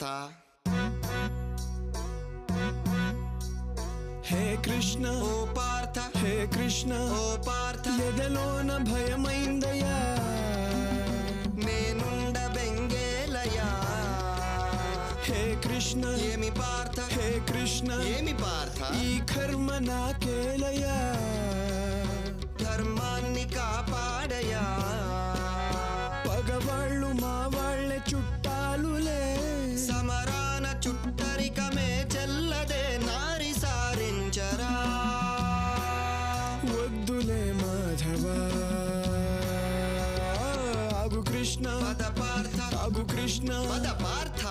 పార్థ. హే కృష్ణ ఓ పార్థ, హే కృష్ణ ఓ పార్థ, ఎదలోన భయమైందయ్యా, నేనుండ బెంగేలయా. హే కృష్ణ ఏమి పార్థ, హే కృష్ణ ఏమి పార్థ, ఈ కర్మ నాకేలయ్యా, ధర్మాన్ని కాపాడయా. పగవాళ్ళు మా వాళ్ళే చుట్టాలులే, సమరాన చుట్టరికమే చెల్లదే, నారి సారించరా. వద్దులే మాధవా, ఆగు కృష్ణ పద పార్థ, ఆగు కృష్ణ పద పార్థ.